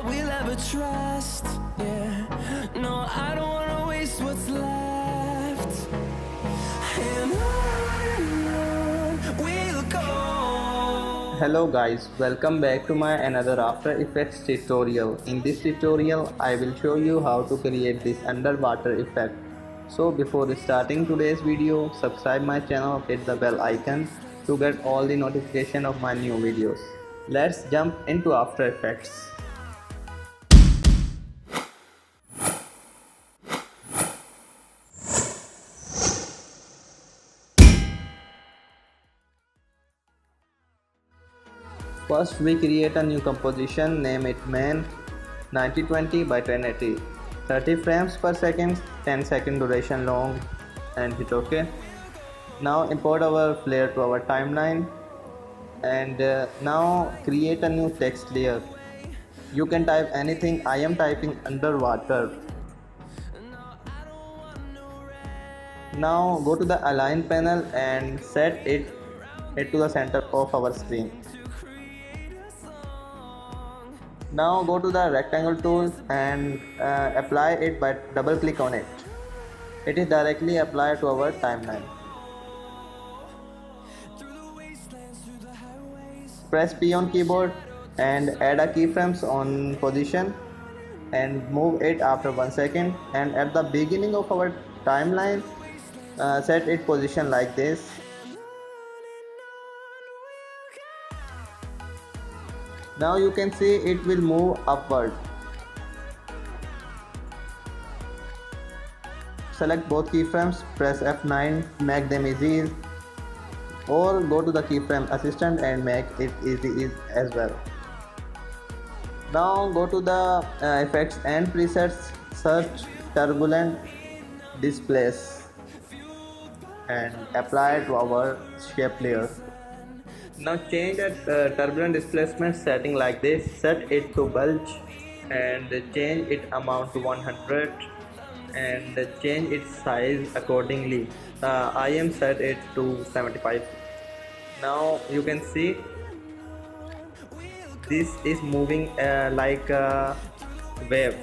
we'll ever trust. Yeah, no, I don't wanna waste what's left. And on we'll go. Hello guys, welcome back to my another After Effects tutorial. In this tutorial, I will show you how to create this underwater effect. So before starting today's video, subscribe my channel, hit the bell icon to get all the notification of my new videos. Let's jump into After Effects. First we create a new composition, name it main 9020 by 1080, 30 frames per second, 10-second duration long, and hit OK. Now import our flare to our timeline and now create a new text layer. You can type anything, I am typing underwater. Now go to the align panel and set it to the center of our screen. Now go to the rectangle tool and apply it by double click on it. It is directly applied to our timeline. Press P on keyboard and add a keyframes on position and move it after 1 second, and at the beginning of our timeline set it position like this. Now you can see it will move upward. Select both keyframes, press F9, make them easy, or go to the keyframe assistant and make it easy as well. Now go to the effects and presets, search turbulent displace and apply it to our shape layer. Now change that turbulent displacement setting like this, set it to bulge and change its amount to 100 and change its size accordingly. I am set it to 75. Now you can see this is moving like a wave.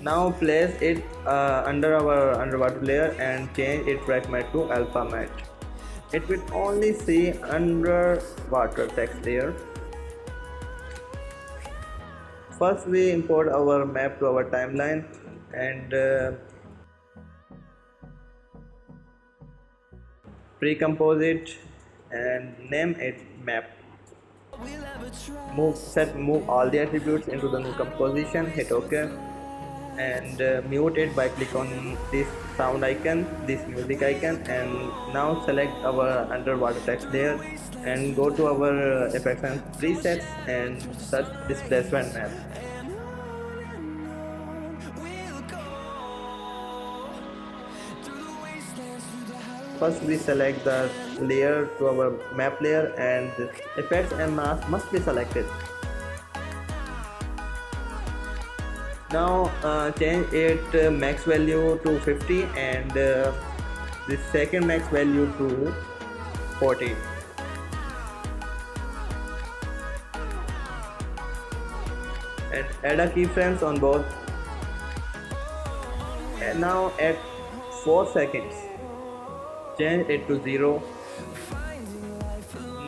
Now place it under our underwater layer and change its black matte to alpha matte. It will only see underwater text layer. First we import our map to our timeline and pre-compose it and name it map. Move all the attributes into the new composition, hit OK and mute it by click on this sound icon, this music icon, and now select our underwater text layer and go to our effects and presets and search displacement map. First we select the layer to our map layer and effects and mask must be selected. Now change it max value to 50 and the second max value to 40. And add a keyframes on both. And now at 4 seconds, change it to 0.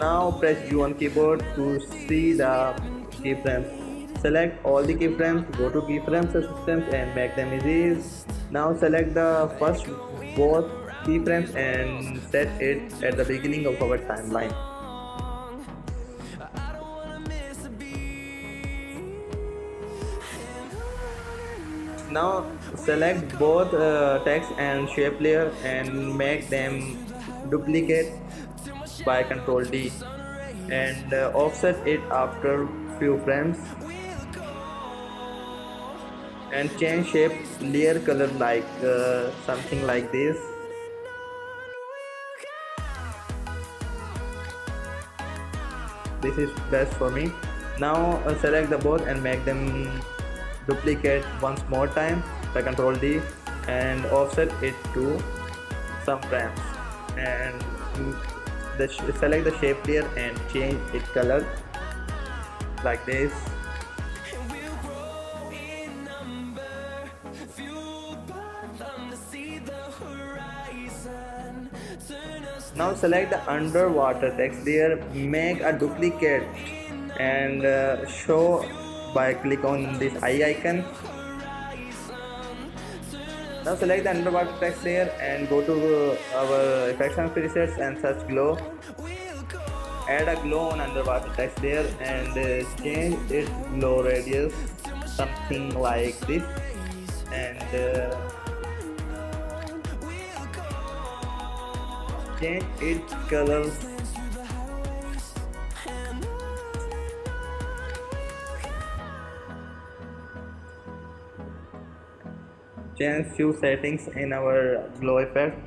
Now press U on keyboard to see the keyframes. Select all the keyframes, go to keyframes assistant and make them easy. Now select the first both keyframes and set it at the beginning of our timeline. Now select both text and shape layer and make them duplicate by Ctrl D and offset it after few frames and change shape layer color like something like this. This is best for me. Now select the both and make them duplicate once more time by Ctrl D and offset it to some frames and select the shape layer and change its color like this. And we'll grow in number, fueled by them to see the horizon. Turn us Now select the underwater text layer, make a duplicate and show by click on this eye icon. Now select the underwater text layer and go to our effects and presets and search glow. Add a glow on underwater text layer and change its glow radius something like this, and change its colors. Change few settings in our glow effect.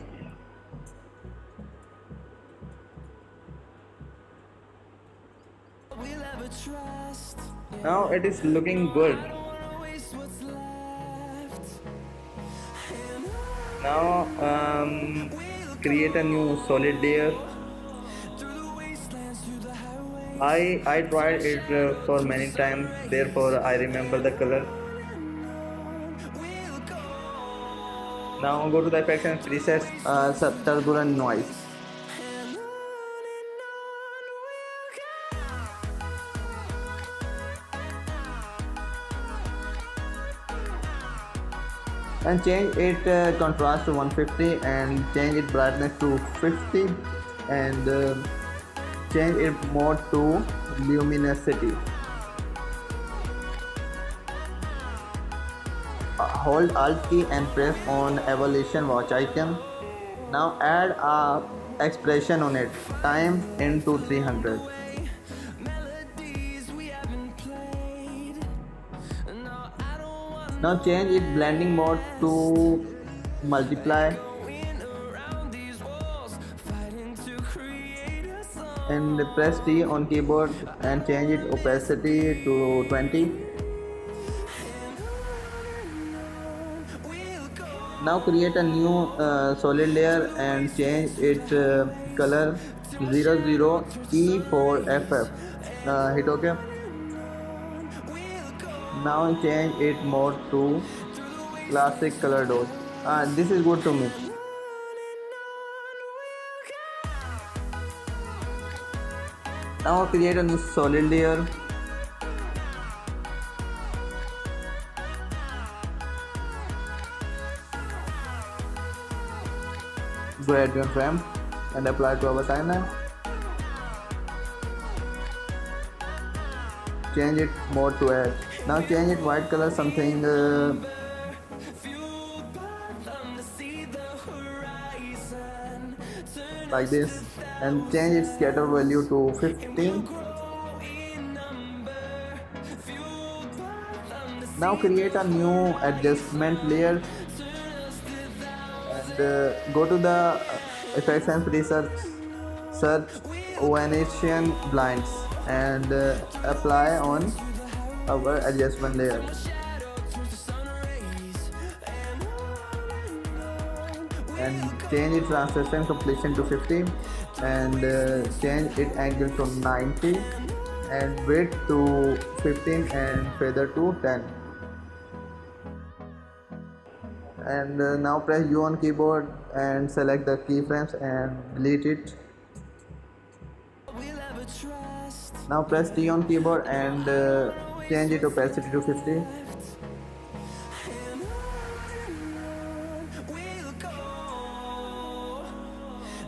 we'll ever trust. Now it is looking good. Wanna waste what's left. Now create a new solid layer. Through the wastelands, through the highways. I tried it for many times, therefore I remember the color. We'll go. Now go to the effects and presets, turbulent noise. And on we'll go. And change it contrast to 150 and change it brightness to 50 and change it mode to luminosity. Hold Alt key and press on evolution watch icon. Now add a expression on it, time into 300. Melodies we haven't played. No, I don't want Now change its blending mode to multiply win around these walls, fighting to create a song. and press T on keyboard and change its opacity to 20. We'll go. Now create a new solid layer and change its color 00 E4FF. Hit OK. Now change its mode to classic color dose. This is good to me. Now create a new solid layer. Go ahead and frame and apply to our timeline. Change it mode to add. Now change it white color something Fueled by them to see the horizon. Turn like this and change its scatter value to 15. Now create a new adjustment layer and go to the effects and presets, search Venetian blinds and apply on our adjustment layer. And change its transition completion to 50 and change its angle to 90 and width to 15 and feather to 10. And now press U on keyboard and select the keyframes and delete it. we'll ever trust. Now press T on keyboard and change its opacity to 50. We'll go.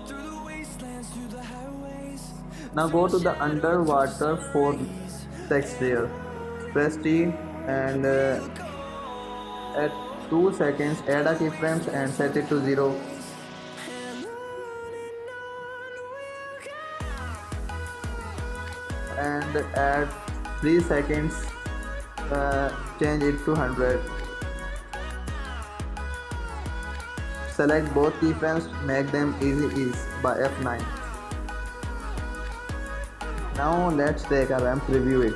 Through the wastelands, through the highways. Now go to the underwater 4 text layer. Press T and at 2 seconds add a keyframes and set it to 0. And at 3 seconds change it to 100. Select both keyframes, make them easy ease by F9. Now let's take a ramp review it.